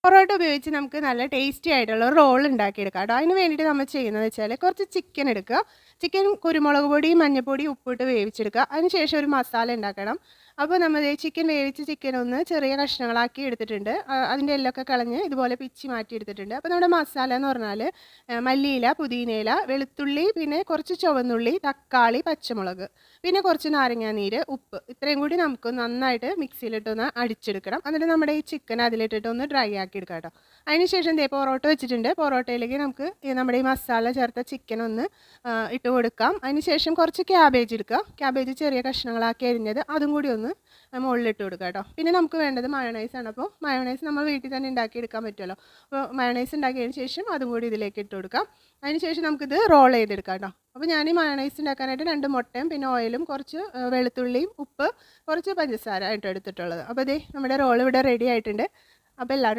പൊറോട്ട ഉപയോഗിച്ച് നമുക്ക് നല്ല ടേസ്റ്റി ആയിട്ടുള്ള റോൾ ഉണ്ടാക്കിയെടുക്കാം കേട്ടോ. അതിന് വേണ്ടിയിട്ട് നമ്മൾ ചെയ്യുന്നത് വെച്ചാൽ കുറച്ച് ചിക്കൻ എടുക്കുക. ചിക്കൻ കുരുമുളക് പൊടി, മഞ്ഞൾപ്പൊടി, ഉപ്പിട്ട് വേവിച്ചെടുക്കുക. അതിന് ശേഷം ഒരു മസാല ഉണ്ടാക്കണം. അപ്പോൾ നമ്മൾ ചിക്കൻ വേവിച്ച ചിക്കൻ ഒന്ന് ചെറിയ കഷ്ണങ്ങളാക്കി എടുത്തിട്ടുണ്ട്. അതിൻ്റെ എല്ലൊക്കെ കളഞ്ഞ് ഇതുപോലെ പിച്ചി മാറ്റി എടുത്തിട്ടുണ്ട്. അപ്പോൾ നമ്മുടെ മസാല എന്ന് പറഞ്ഞാൽ മല്ലിയില, പുതിനയില, വെളുത്തുള്ളി, പിന്നെ കുറച്ച് ചുവന്നുള്ളി, തക്കാളി, പച്ചമുളക്, പിന്നെ കുറച്ച് നാരങ്ങാനീര്, ഉപ്പ്, ഇത്രയും കൂടി നമുക്ക് നന്നായിട്ട് മിക്സിയിലിട്ടൊന്ന് അടിച്ചെടുക്കണം. എന്നിട്ട് നമ്മുടെ ഈ ചിക്കൻ അതിലിട്ടിട്ട് ഒന്ന് ഡ്രൈ ആക്കി എടുക്കാം കേട്ടോ. അതിനുശേഷം പൊറോട്ട വെച്ചിട്ടുണ്ട്. പൊറോട്ടയിലേക്ക് നമുക്ക് നമ്മുടെ ഈ മസാല ചേർത്ത ചിക്കൻ ഒന്ന് ഇട്ട് കൊടുക്കാം. അതിനുശേഷം കുറച്ച് ക്യാബേജ് എടുക്കുക. ക്യാബേജ് ചെറിയ കഷ്ണങ്ങളാക്കി അരിഞ്ഞത് അതും കൂടി ഒന്ന് മുകളിലിട്ട് കൊടുക്കുക കേട്ടോ. പിന്നെ നമുക്ക് വേണ്ടത് മയോണൈസാണ്. അപ്പോൾ മയോണൈസ് നമ്മൾ വീട്ടിൽ തന്നെ ഉണ്ടാക്കിയെടുക്കാൻ പറ്റുമല്ലോ. അപ്പോൾ മയോണൈസ് ഉണ്ടാക്കിയതിന് ശേഷം അതും കൂടി ഇതിലേക്ക് ഇട്ട് കൊടുക്കാം. അതിനുശേഷം നമുക്കിത് റോൾ ചെയ്തെടുക്കാം കേട്ടോ. അപ്പോൾ ഞാൻ ഈ മയോണൈസ് ഉണ്ടാക്കാനായിട്ട് 2 മുട്ടയും പിന്നെ ഓയിലും കുറച്ച് വെളുത്തുള്ളിയും ഉപ്പ് കുറച്ച് പഞ്ചസാര ആയിട്ട് എടുത്തിട്ടുള്ളത്. അപ്പോൾ നമ്മുടെ റോൾ ഇവിടെ റെഡി ആയിട്ടുണ്ട്. അപ്പോൾ എല്ലാവരും